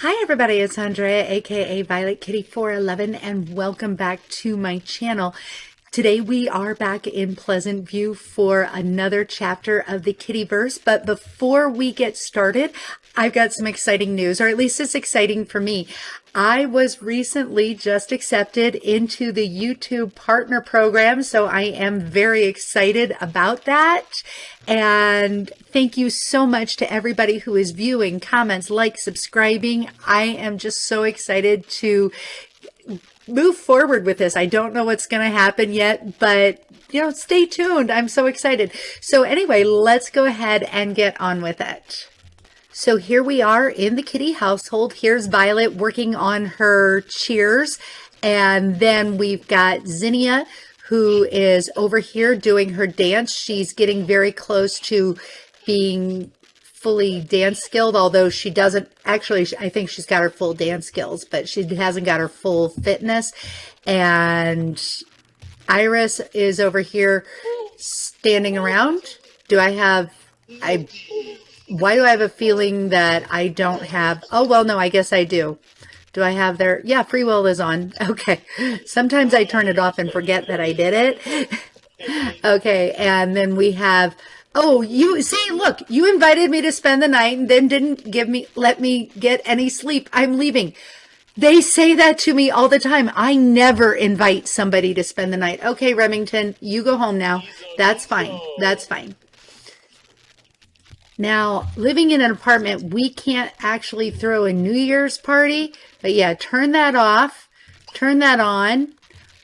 Hi everybody, it's Andrea, aka Violet Kitty 411, and welcome back to my channel. Today we are back in Pleasantview for another chapter of the Kittyverse, but before we get started, I've got some exciting news, or at least it's exciting for me. I was recently just accepted into the YouTube Partner Program, so I am very excited about that. And thank you so much to everybody who is viewing, comments, subscribing. I am just so excited to move forward with this. I don't know what's going to happen yet, but stay tuned. I'm so excited. So anyway, let's go ahead and get on with it. So here we are in the kitty household. Here's Violet working on her cheers. And then we've got Zinnia, who is over here doing her dance. She's getting very close to being fully dance skilled, although she doesn't actually. I think she's got her full dance skills, but she hasn't got her full fitness. And Iris is over here standing around. Why do I have a feeling that I don't have? Oh, well, no, I guess I do. Do I have their? Yeah, free will is on. Okay. Sometimes I turn it off and forget that I did it. Okay. And then we have, oh, you see, look, you invited me to spend the night and then didn't let me get any sleep. I'm leaving. They say that to me all the time. I never invite somebody to spend the night. Okay, Remington, you go home now. That's fine. That's fine. Now, living in an apartment, we can't actually throw a New Year's party. But yeah, turn that off. Turn that on.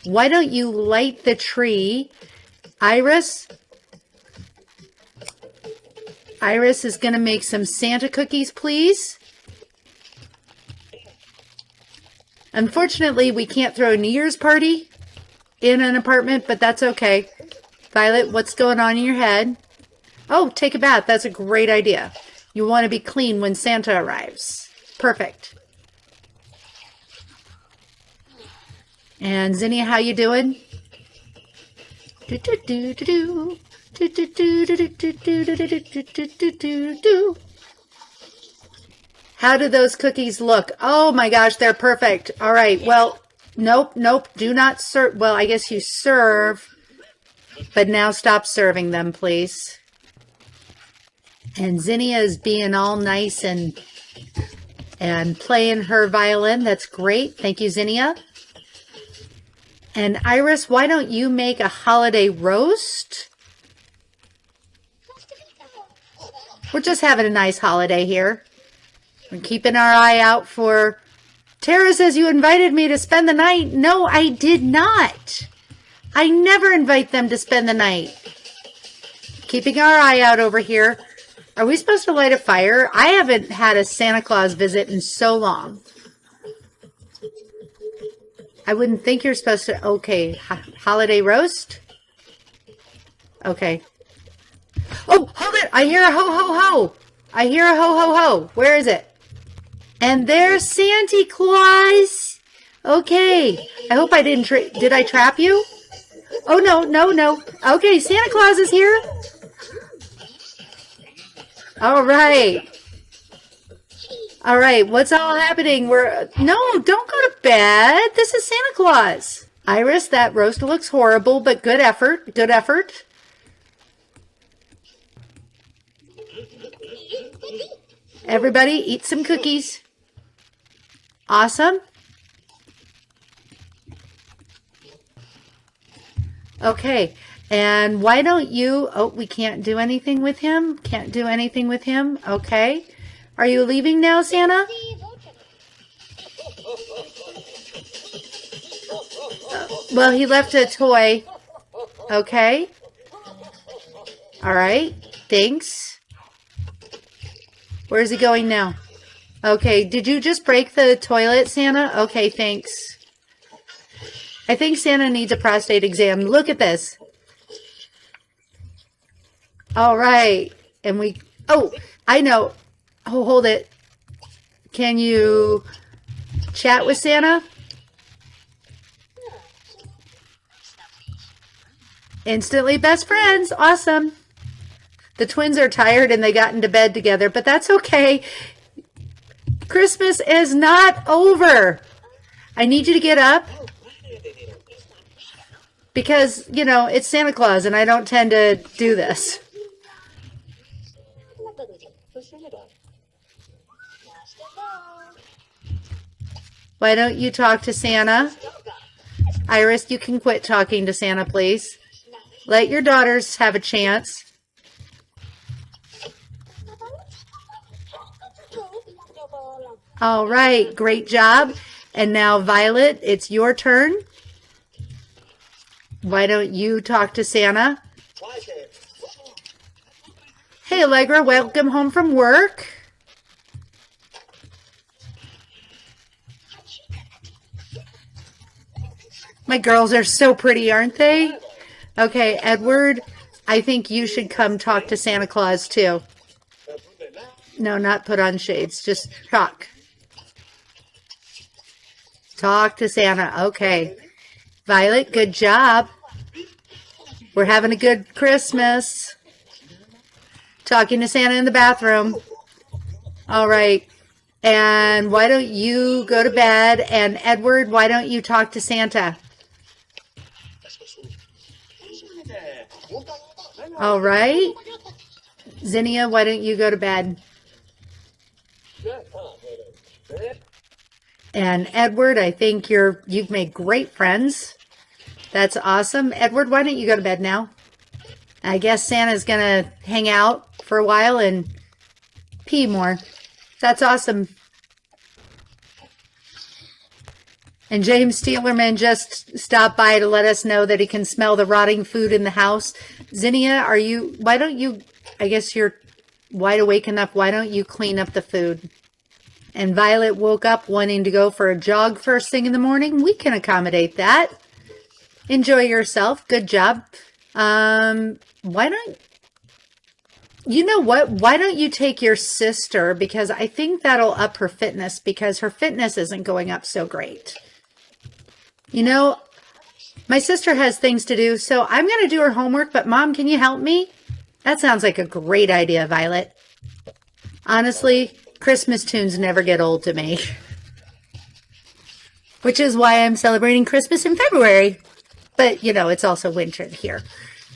Why don't you light the tree? Iris is going to make some Santa cookies, please. Unfortunately, we can't throw a New Year's party in an apartment, but that's okay. Violet, what's going on in your head? Oh, take a bath. That's a great idea. You want to be clean when Santa arrives. Perfect. And Zinnia, how you doing? How do those cookies look? Oh my gosh, they're perfect. All right. Well, nope. Do not serve. Well, I guess you serve, but now stop serving them, please. And Zinnia is being all nice and playing her violin. That's great. Thank you, Zinnia. And Iris, why don't you make a holiday roast? We're just having a nice holiday here. We're keeping our eye out for... Tara says you invited me to spend the night. No, I did not. I never invite them to spend the night. Keeping our eye out over here. Are we supposed to light a fire? I haven't had a Santa Claus visit in so long. I wouldn't think you're supposed to. Okay, holiday roast. Okay. Oh, hold it! I hear a ho ho ho. I hear a ho ho ho. Where is it? And there's Santa Claus. Okay. I hope I didn't. Did I trap you? Oh no. Okay, Santa Claus is here. All right. All right. What's all happening? No, don't go to bed. This is Santa Claus. Iris, that roast looks horrible, but good effort. Good effort. Everybody, eat some cookies. Awesome. Okay. And why don't you... Oh, we can't do anything with him? Can't do anything with him? Okay. Are you leaving now, Santa? Well, he left a toy. Okay. All right. Thanks. Where's he going now? Okay. Did you just break the toilet, Santa? Okay, thanks. I think Santa needs a prostate exam. Look at this. All right. And we... Oh, I know. Oh, hold it. Can you chat with Santa? Instantly best friends. Awesome. The twins are tired and they got into bed together, but that's okay. Christmas is not over. I need you to get up because, you know, it's Santa Claus and I don't tend to do this. Why don't you talk to Santa? Iris, you can quit talking to Santa, please. Let your daughters have a chance. All right, great job. And now, Violet, it's your turn. Why don't you talk to Santa? Hey, Allegra, welcome home from work. My girls are so pretty, aren't they? Okay, Edward, I think you should come talk to Santa Claus too. No, not put on shades, just talk. Talk to Santa. Okay. Violet, good job. We're having a good Christmas. Talking to Santa in the bathroom. All right. And why don't you go to bed? And Edward, why don't you talk to Santa? All right. Zinnia, why don't you go to bed? And Edward, I think you've made great friends. That's awesome. Edward, why don't you go to bed now? I guess Santa's going to hang out for a while and pee more. That's awesome. And James Steelerman just stopped by to let us know that he can smell the rotting food in the house. Zinnia, why don't you, I guess you're wide awake enough, why don't you clean up the food? And Violet woke up wanting to go for a jog first thing in the morning. We can accommodate that. Enjoy yourself. Good job. You know what? Why don't you take your sister? Because I think that'll up her fitness because her fitness isn't going up so great. You know, my sister has things to do, so I'm going to do her homework, but Mom, can you help me? That sounds like a great idea, Violet. Honestly, Christmas tunes never get old to me. Which is why I'm celebrating Christmas in February. But, you know, it's also winter here.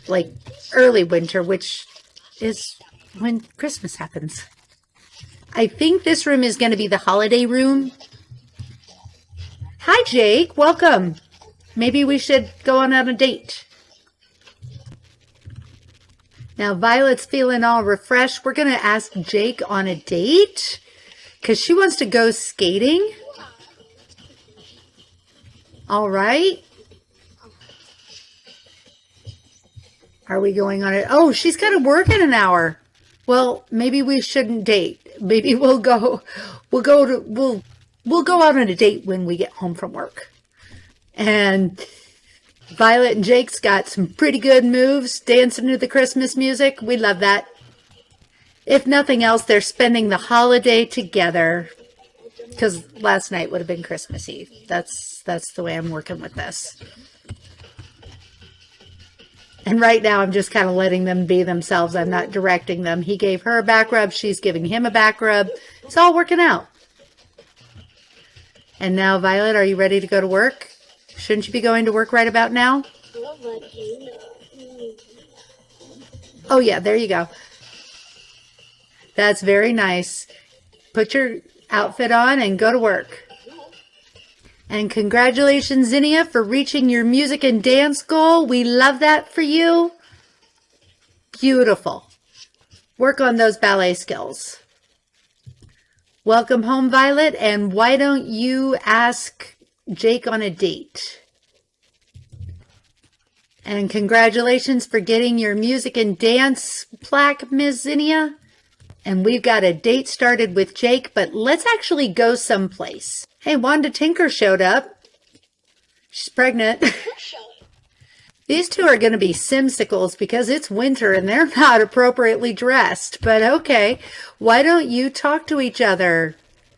Like early winter, which is when Christmas happens. I think this room is going to be the holiday room. Hi, Jake. Welcome. Maybe we should go on a date. Now, Violet's feeling all refreshed. We're going to ask Jake on a date because she wants to go skating. All right. Are we going on it? Oh, she's got to work in an hour. Well, maybe we shouldn't date. Maybe we'll go out on a date when we get home from work. And Violet and Jake's got some pretty good moves dancing to the Christmas music. We love that. If nothing else, they're spending the holiday together because last night would have been Christmas Eve. That's the way I'm working with this. And right now I'm just kind of letting them be themselves. I'm not directing them. He gave her a back rub. She's giving him a back rub. It's all working out. And now, Violet, are you ready to go to work? Shouldn't you be going to work right about now? Oh, yeah, there you go. That's very nice. Put your outfit on and go to work. And congratulations, Zinnia, for reaching your music and dance goal. We love that for you. Beautiful. Work on those ballet skills. Welcome home, Violet. And why don't you ask Jake on a date? And congratulations for getting your music and dance plaque, Ms. Zinnia. And we've got a date started with Jake, but let's actually go someplace. Hey, Wanda Tinker showed up. She's pregnant. These two are going to be simsicles because it's winter and they're not appropriately dressed. But okay, why don't you talk to each other?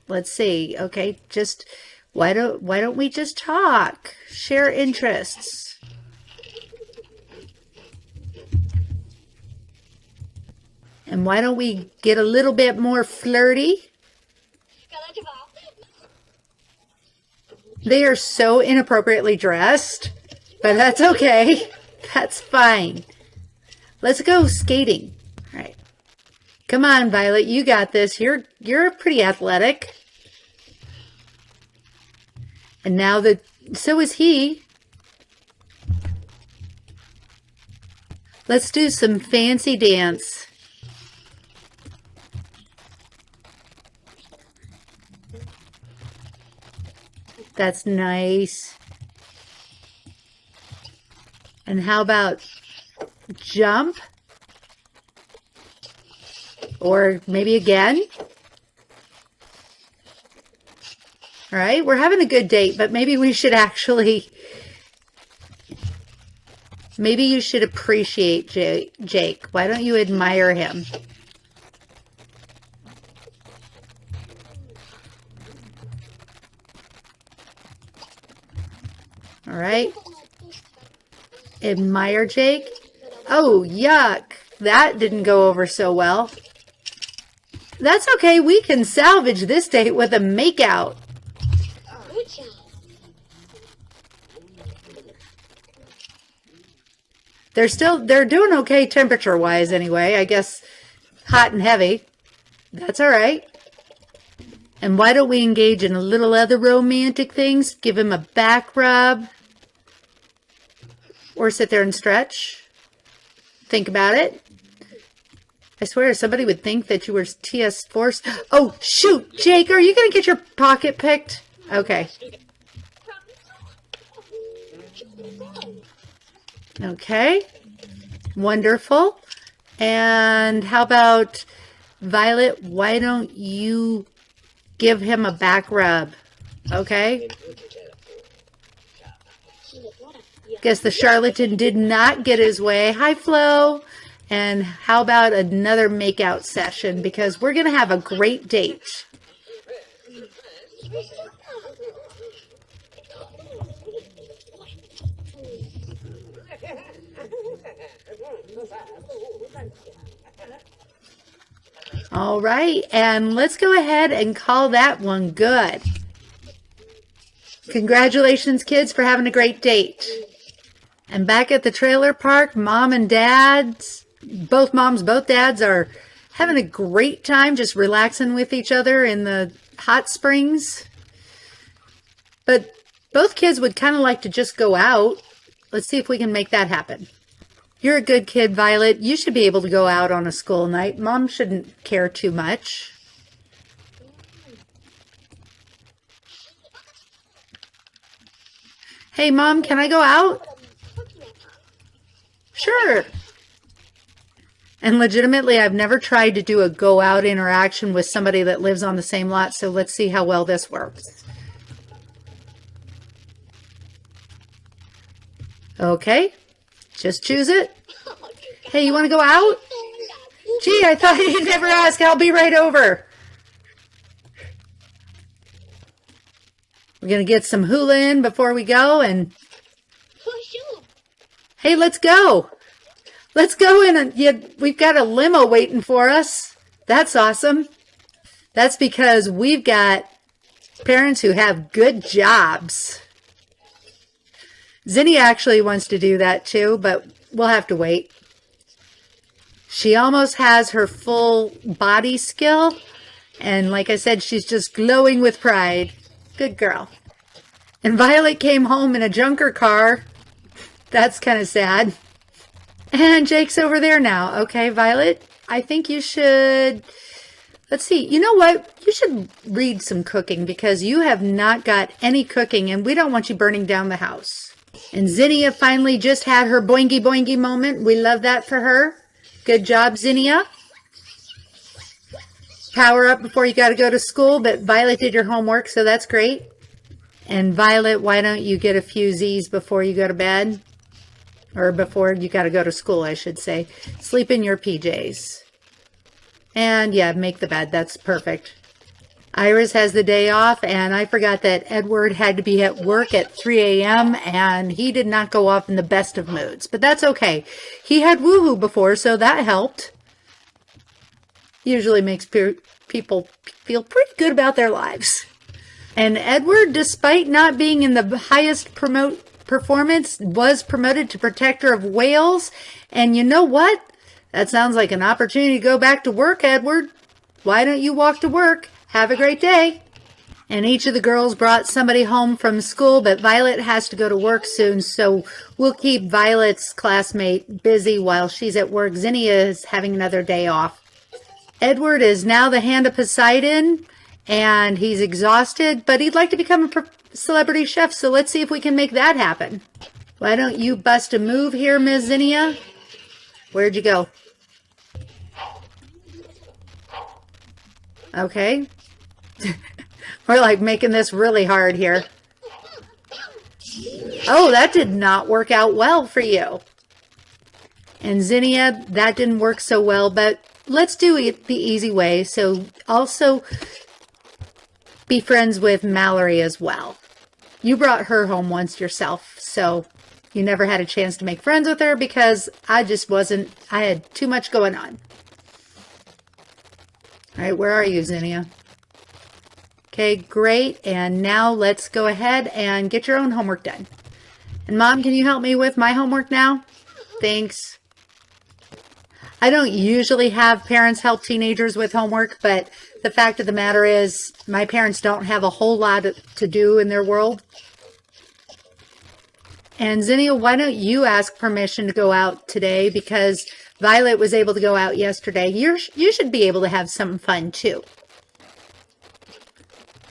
Let's see. Okay, just why don't we just talk? Share interests. And why don't we get a little bit more flirty? They are so inappropriately dressed, but that's okay. That's fine. Let's go skating. All right. Come on, Violet, you got this. You're pretty athletic. And now so is he. Let's do some fancy dance. That's nice. And how about jump? Or maybe again? All right, we're having a good date, but maybe we should actually, maybe you should appreciate Jake. Why don't you admire him? All right. Admire Jake. Oh, yuck. That didn't go over so well. That's okay. We can salvage this date with a makeout. They're doing okay temperature-wise anyway. I guess hot and heavy. That's all right. And why don't we engage in a little other romantic things? Give him a back rub. Or sit there and stretch. Think about it. I swear somebody would think that you were TS Force. Oh, shoot, Jake, are you going to get your pocket picked? Okay. Okay. Wonderful. And how about Violet? Why don't you give him a back rub? Okay. Guess the charlatan did not get his way. Hi, Flo. And how about another makeout session? Because we're going to have a great date. All right, and let's go ahead and call that one good. Congratulations, kids, for having a great date. And back at the trailer park, mom and dads, both moms, both dads are having a great time just relaxing with each other in the hot springs. But both kids would kind of like to just go out. Let's see if we can make that happen. You're a good kid, Violet. You should be able to go out on a school night. Mom shouldn't care too much. Hey, Mom, can I go out? Sure. And legitimately, I've never tried to do a go out interaction with somebody that lives on the same lot, so let's see how well this works. Okay, just choose it. Hey, you want to go out? Gee, I thought you'd never ask. I'll be right over. We're going to get some hula in before we go, and hey, let's go. Let's go in, and we've got a limo waiting for us. That's awesome. That's because we've got parents who have good jobs. Zinnia actually wants to do that too, but we'll have to wait. She almost has her full body skill, and like I said, she's just glowing with pride. Good girl. And Violet came home in a junker car. That's kind of sad. And Jake's over there now. Okay, Violet, I think you should, let's see, you know what? You should read some cooking because you have not got any cooking and we don't want you burning down the house. And Zinnia finally just had her boingy boingy moment. We love that for her. Good job, Zinnia. Power up before you got to go to school, but Violet did your homework, so that's great. And Violet, why don't you get a few Z's before you go to bed? Or before you got to go to school, I should say. Sleep in your PJs. And yeah, make the bed. That's perfect. Iris has the day off, and I forgot that Edward had to be at work at 3 a.m. and he did not go off in the best of moods. But that's okay. He had woohoo before, so that helped. Usually makes people feel pretty good about their lives. And Edward, despite not being in the highest performance, was promoted to protector of whales. And you know what? That sounds like an opportunity to go back to work, Edward. Why don't you walk to work? Have a great day. And each of the girls brought somebody home from school, but Violet has to go to work soon, so we'll keep Violet's classmate busy while she's at work. Zinnia is having another day off. Edward is now the hand of Poseidon, and he's exhausted, but he'd like to become a celebrity chef, so let's see if we can make that happen. Why don't you bust a move here, Ms. Zinnia? Where'd you go? Okay. We're like making this really hard here. Oh, that did not work out well for you. And Zinnia, that didn't work so well, but let's do it the easy way. So also be friends with Mallory as well. You brought her home once yourself, so you never had a chance to make friends with her because I had too much going on. All right, where are you, Zinnia? Okay, great. And now let's go ahead and get your own homework done. And Mom, can you help me with my homework now? Thanks. I don't usually have parents help teenagers with homework, but the fact of the matter is my parents don't have a whole lot to do in their world. And Zinnia, why don't you ask permission to go out today, because Violet was able to go out yesterday. You should be able to have some fun too.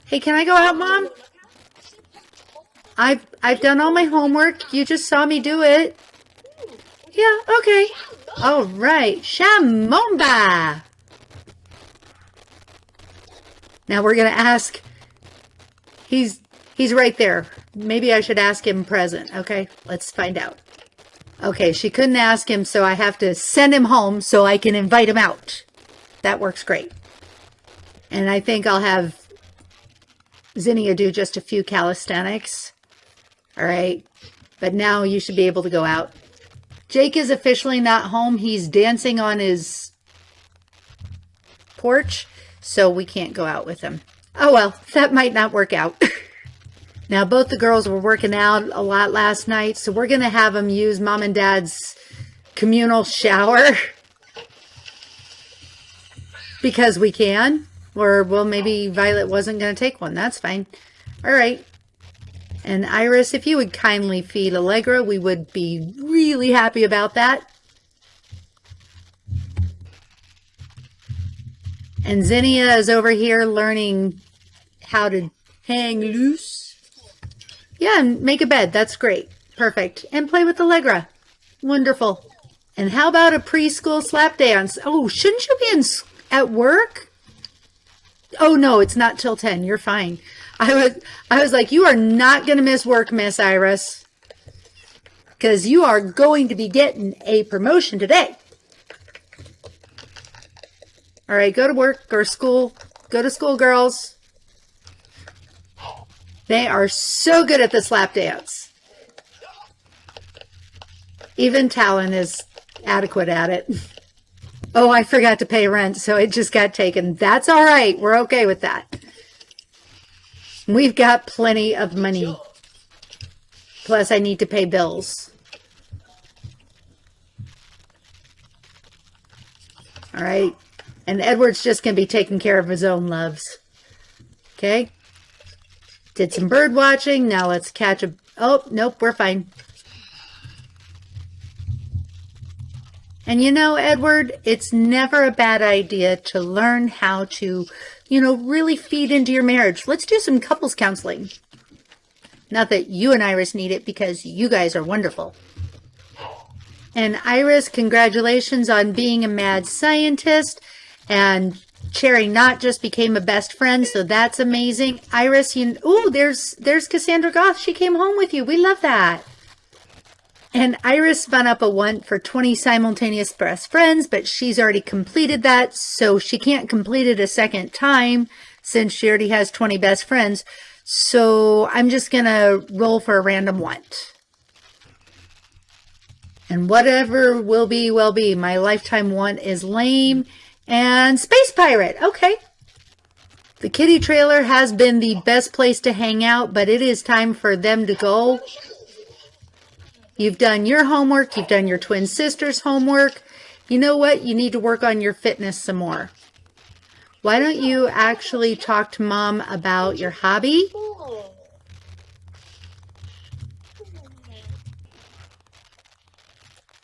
Hey, can I go out, Mom? I've done all my homework. You just saw me do it. Yeah, okay. All right. Shamomba. Now we're going to ask. He's right there. Maybe I should ask him present. Okay, let's find out. Okay, she couldn't ask him, so I have to send him home so I can invite him out. That works great. And I think I'll have Zinnia do just a few calisthenics. All right, but now you should be able to go out. Jake is officially not home. He's dancing on his porch, so we can't go out with him. Oh well, that might not work out. Now, both the girls were working out a lot last night, so we're going to have them use Mom and Dad's communal shower because we can. Or, well, maybe Violet wasn't going to take one. That's fine. All right. And Iris, if you would kindly feed Allegra, we would be really happy about that. And Zinnia is over here learning how to hang loose. Yeah, and make a bed. That's great. Perfect. And play with Allegra. Wonderful. And how about a preschool slap dance? Oh, shouldn't you be at work? Oh, no, it's not till 10. You're fine. I was like, you are not going to miss work, Miss Iris, because you are going to be getting a promotion today. All right, go to work or school. Go to school, girls. They are so good at the slap dance. Even Talon is adequate at it. Oh, I forgot to pay rent, so it just got taken. That's all right. We're okay with that. We've got plenty of money. Plus, I need to pay bills. All right. And Edward's just going to be taking care of his own loves. Okay. Did some bird watching. Now let's catch a... Oh, nope, we're fine. And you know, Edward, it's never a bad idea to learn how to, really feed into your marriage. Let's do some couples counseling. Not that you and Iris need it because you guys are wonderful. And Iris, congratulations on being a mad scientist. And Cherry not just became a best friend, so that's amazing. Iris, there's Cassandra Goth. She came home with you. We love that. And Iris spun up a want for 20 simultaneous best friends, but she's already completed that, so she can't complete it a second time since she already has 20 best friends. So I'm just going to roll for a random want. And whatever will be, will be. My lifetime want is lame and space pirate. Okay. The kitty trailer has been the best place to hang out, but it is time for them to go. You've done your homework. You've done your twin sister's homework. You know what? You need to work on your fitness some more. Why don't you actually talk to Mom about your hobby?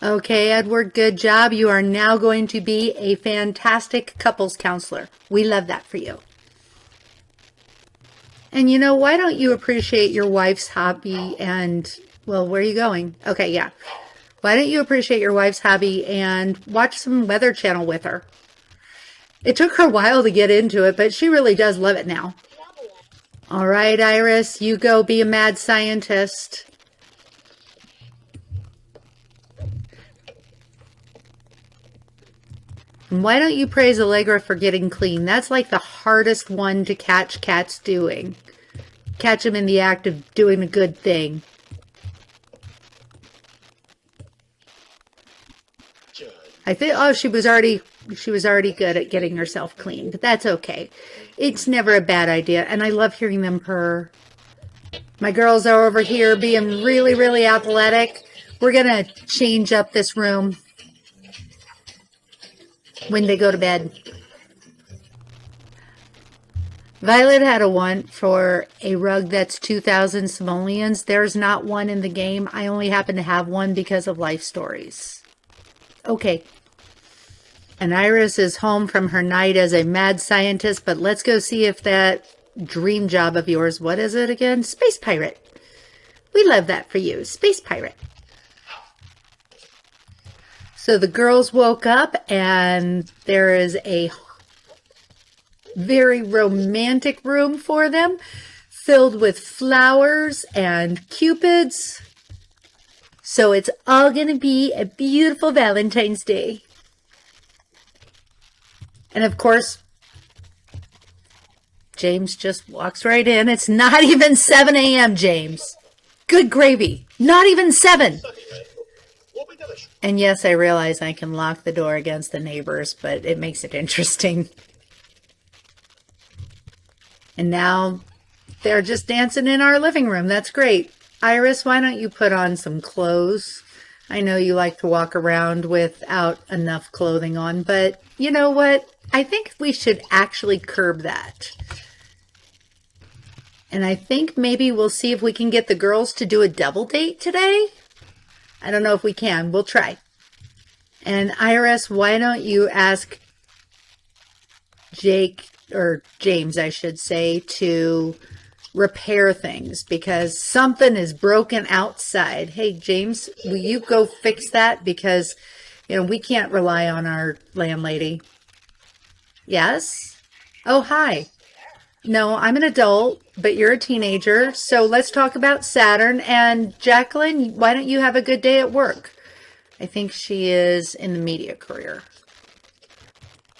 Okay, Edward, good job. You are now going to be a fantastic couples counselor. We love that for you. And you know, why don't you appreciate your wife's hobby and, well, where are you going? Okay, yeah. Why don't you appreciate your wife's hobby and watch some Weather Channel with her? It took her a while to get into it, but she really does love it now. All right, Iris, you go be a mad scientist. And why don't you praise Allegra for getting clean? That's like the hardest one to catch cats doing. Catch them in the act of doing a good thing. I think, oh, she was already good at getting herself clean, but that's okay. It's never a bad idea, and I love hearing them purr. My girls are over here being really, really athletic. We're gonna change up this room when they go to bed. Violet had a want for a rug that's 2,000 simoleons. There's not one in the game. I only happen to have one because of life stories. Okay. And Iris is home from her night as a mad scientist, but let's go see if that dream job of yours, what is it again? Space pirate. We love that for you. Space pirate. So the girls woke up and there is a very romantic room for them, filled with flowers and cupids. So it's all going to be a beautiful Valentine's Day. And of course, James just walks right in. It's not even 7 a.m., James. Good gravy. Not even 7. And yes, I realize I can lock the door against the neighbors, but it makes it interesting. And now they're just dancing in our living room. That's great. Iris, why don't you put on some clothes? I know you like to walk around without enough clothing on, but you know what? I think we should actually curb that. And I think maybe we'll see if we can get the girls to do a double date today. I don't know if we can. We'll try. And Iris, why don't you ask Jake, or James, I should say, to repair things because something is broken outside. Hey, James, will you go fix that? Because, you know, we can't rely on our landlady. Yes? Oh, hi. No, I'm an adult, but you're a teenager. So let's talk about Saturn. And Jacqueline, why don't you have a good day at work? I think she is in the media career.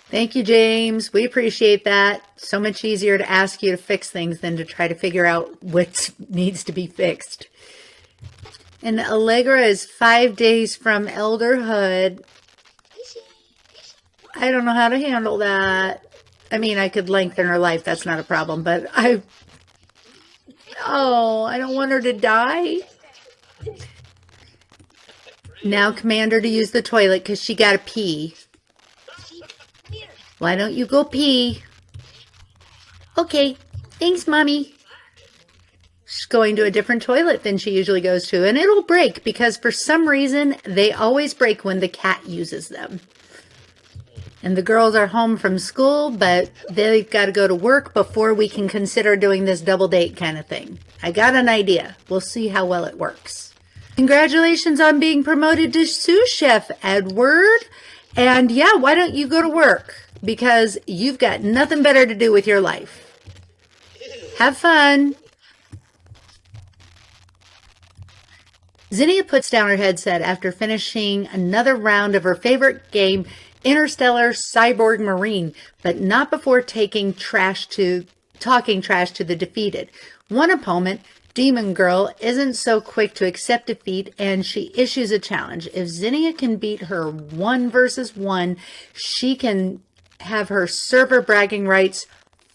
Thank you, James. We appreciate that. So much easier to ask you to fix things than to try to figure out what needs to be fixed. And Allegra is 5 days from elderhood. I don't know how to handle that. I mean, I could lengthen her life. That's not a problem. But I don't want her to die. Now command her to use the toilet because she got to pee. Why don't you go pee? Okay, thanks, Mommy. She's going to a different toilet than she usually goes to, and it'll break because for some reason they always break when the cat uses them. And the girls are home from school, but they've got to go to work before we can consider doing this double date kind of thing. I got an idea. We'll see how well it works. Congratulations on being promoted to sous chef, Edward. And yeah, why don't you go to work? Because you've got nothing better to do with your life. Have fun. Zinnia puts down her headset after finishing another round of her favorite game, Interstellar Cyborg Marine, but not before talking trash to the defeated. One opponent, Demon Girl, isn't so quick to accept defeat, and she issues a challenge. If Zinnia can beat her 1 versus 1, she can have her server bragging rights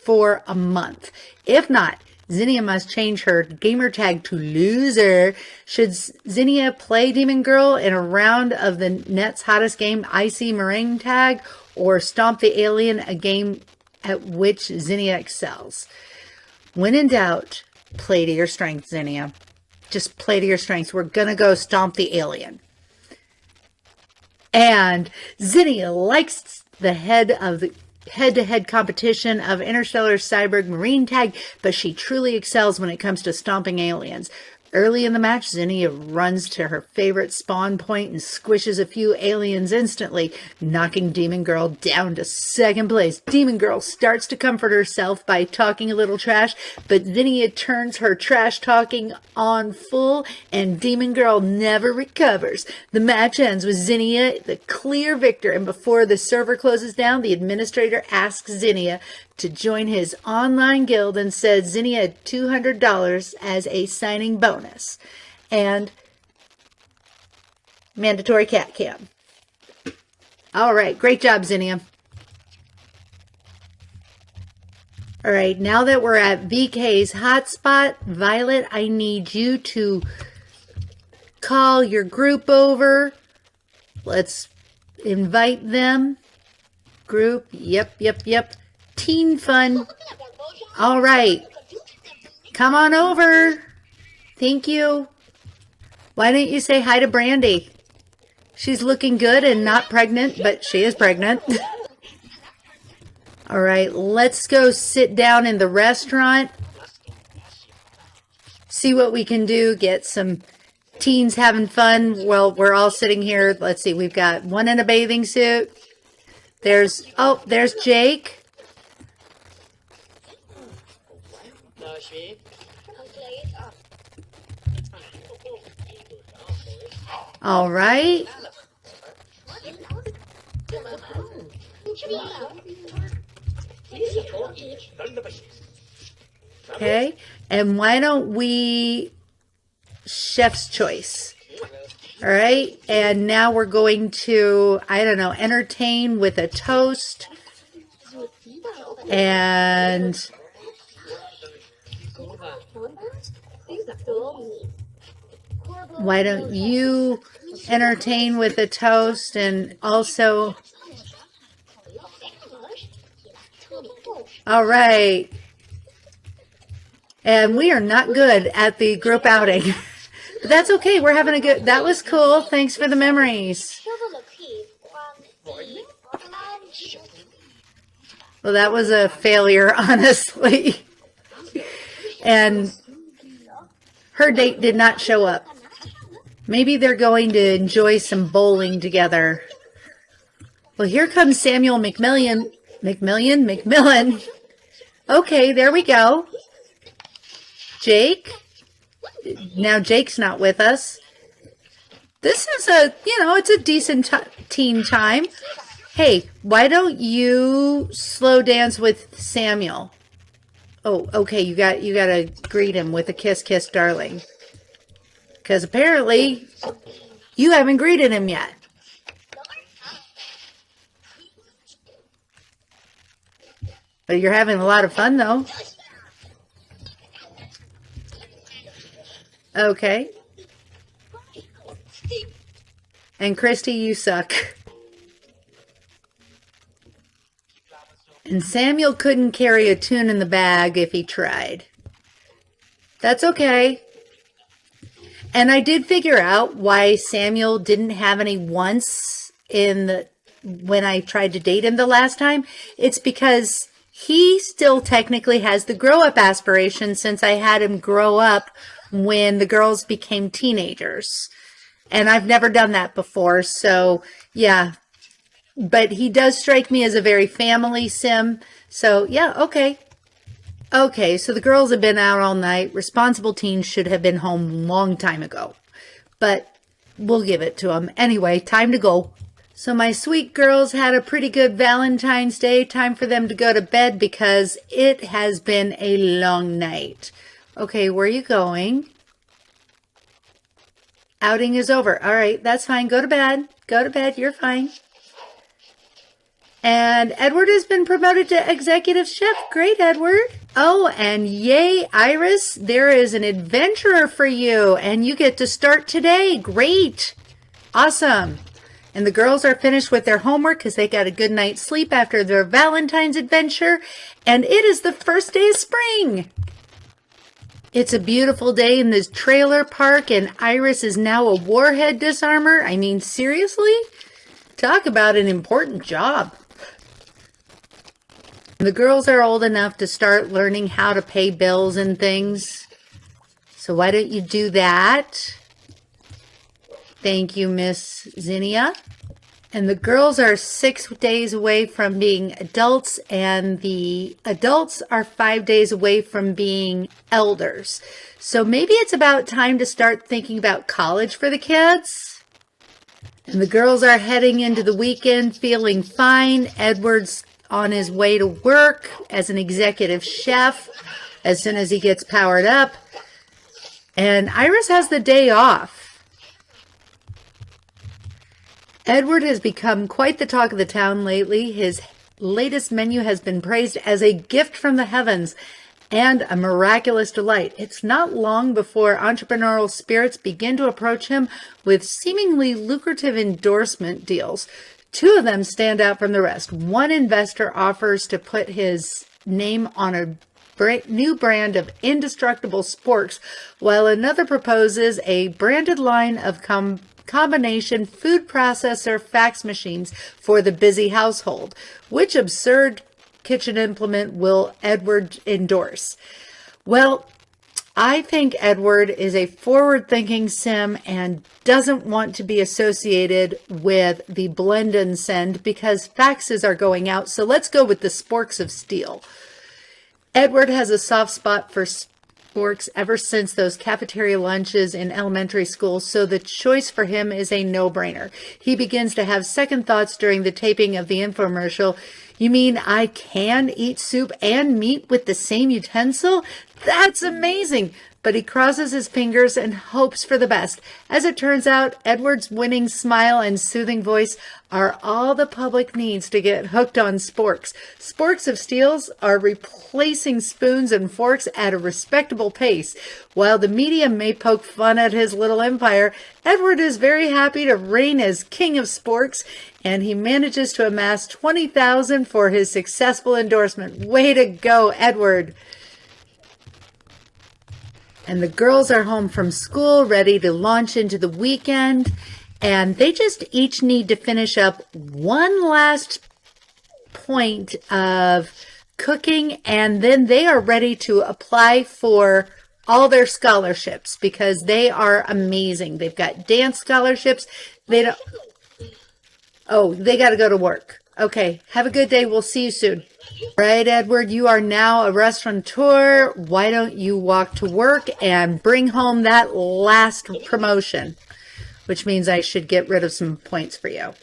for a month. If not, Zinnia must change her gamer tag to loser. Should Zinnia play Demon Girl in a round of the net's hottest game, Icy Meringue Tag, or Stomp the Alien, a game at which Zinnia excels? When in doubt, play to your strengths, Zinnia. Just play to your strengths. We're going to go Stomp the Alien. And Zinnia likes the head-to-head competition of Interstellar Cyborg Marine Tag, but she truly excels when it comes to stomping aliens. Early in the match, Zinnia runs to her favorite spawn point and squishes a few aliens instantly, knocking Demon Girl down to second place. Demon Girl starts to comfort herself by talking a little trash, but Zinnia turns her trash talking on full, and Demon Girl never recovers. The match ends with Zinnia the clear victor, and before the server closes down, the administrator asks Zinnia to join his online guild and said Zinnia $200 as a signing bonus and mandatory cat cam. All right, great job, Zinnia. All right, now that we're at VK's hotspot, Violet, I need you to call your group over. Let's invite them. Group, yep. Teen fun. All right. Come on over. Thank you. Why don't you say hi to Brandy? She's looking good and not pregnant, but she is pregnant. All right, let's go sit down in the restaurant. See what we can do. Get some teens having fun. Well, we're all sitting here. Let's see. We've got one in a bathing suit. There's Jake. All right. Okay. And why don't we chef's choice? All right. And now we're going to, I don't know, entertain with a toast. And why don't you entertain with a toast and also... All right. And we are not good at the group outing. But that's okay. We're having a good... That was cool. Thanks for the memories. Well, that was a failure, honestly. And her date did not show up. Maybe they're going to enjoy some bowling together. Well, here comes Samuel McMillan. McMillan. Okay, there we go. Jake. Now Jake's not with us. This is it's a decent teen time. Hey, why don't you slow dance with Samuel? Oh, okay, you got to greet him with a kiss, kiss, darling. Because apparently you haven't greeted him yet. But you're having a lot of fun, though. Okay. And Christy, you suck. And Samuel couldn't carry a tune in the bag if he tried. That's okay. And I did figure out why Samuel didn't have any once when I tried to date him the last time. It's because he still technically has the grow-up aspiration since I had him grow up when the girls became teenagers. And I've never done that before, so yeah. But he does strike me as a very family sim. So yeah, okay. Okay, so the girls have been out all night. Responsible teens should have been home a long time ago. But we'll give it to them. Anyway, time to go. So my sweet girls had a pretty good Valentine's Day. Time for them to go to bed because it has been a long night. Okay, where are you going? Outing is over. All right, that's fine. Go to bed. Go to bed. You're fine. And Edward has been promoted to executive chef. Great, Edward. Oh, and yay, Iris, there is an adventurer for you, and you get to start today. Great. Awesome. And the girls are finished with their homework because they got a good night's sleep after their Valentine's adventure. And it is the first day of spring. It's a beautiful day in this trailer park, and Iris is now a warhead disarmer. I mean, seriously? Talk about an important job. The girls are old enough to start learning how to pay bills and things. So why don't you do that? Thank you, Miss Zinnia. And the girls are 6 days away from being adults, and the adults are 5 days away from being elders. So maybe it's about time to start thinking about college for the kids. And the girls are heading into the weekend feeling fine. Edward's on his way to work as an executive chef as soon as he gets powered up. And Iris has the day off. Edward has become quite the talk of the town lately. His latest menu has been praised as a gift from the heavens and a miraculous delight. It's not long before entrepreneurial spirits begin to approach him with seemingly lucrative endorsement deals. 2 of them stand out from the rest. One investor offers to put his name on a new brand of indestructible sporks, while another proposes a branded line of combination food processor fax machines for the busy household. Which absurd kitchen implement will Edward endorse? Well, I think Edward is a forward-thinking sim and doesn't want to be associated with the blend and send because faxes are going out. So let's go with the sporks of steel. Edward has a soft spot for sporks ever since those cafeteria lunches in elementary school, so the choice for him is a no-brainer. He begins to have second thoughts during the taping of the infomercial. You mean I can eat soup and meat with the same utensil? That's amazing. But he crosses his fingers and hopes for the best. As it turns out, Edward's winning smile and soothing voice are all the public needs to get hooked on sporks. Sporks of steels are replacing spoons and forks at a respectable pace. While the media may poke fun at his little empire, Edward is very happy to reign as king of sporks, and he manages to amass $20,000 for his successful endorsement. Way to go, Edward! And the girls are home from school, ready to launch into the weekend, and they just each need to finish up one last point of cooking, and then they are ready to apply for all their scholarships because they are amazing. They've got dance scholarships. They got to go to work. Okay, have a good day. We'll see you soon. Right, Edward, you are now a restaurateur. Why don't you walk to work and bring home that last promotion, which means I should get rid of some points for you.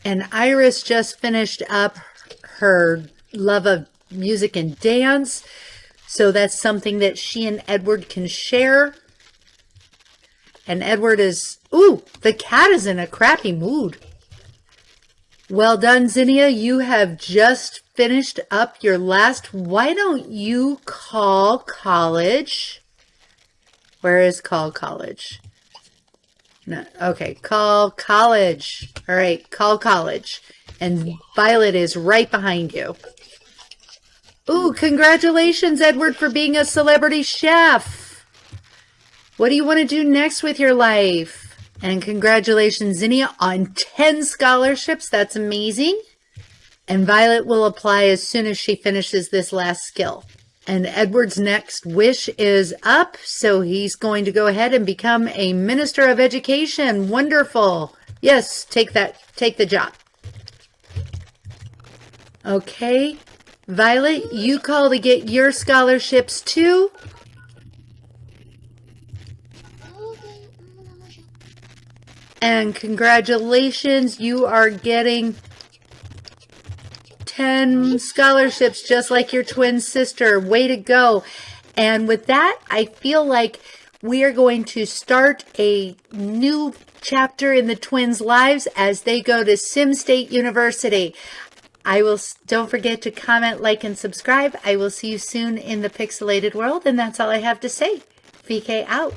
And Iris just finished up her love of music and dance, so that's something that she and Edward can share. And Edward is, the cat is in a crappy mood. Well done, Zinnia. You have just finished up your last. Why don't you call college? Where is call college? No, okay, call college. All right, call college. And Violet is right behind you. Ooh, congratulations, Edward, for being a celebrity chef. What do you want to do next with your life? And congratulations, Zinnia, on 10 scholarships. That's amazing. And Violet will apply as soon as she finishes this last skill. And Edward's next wish is up, so he's going to go ahead and become a minister of education. Wonderful. Yes, take the job. Okay, Violet, you call to get your scholarships too. And congratulations, you are getting 10 scholarships just like your twin sister. Way to go. And with that, I feel like we are going to start a new chapter in the twins' lives as they go to Sim State University. Don't forget to comment, like, and subscribe. I will see you soon in the pixelated world, and that's all I have to say. VK out.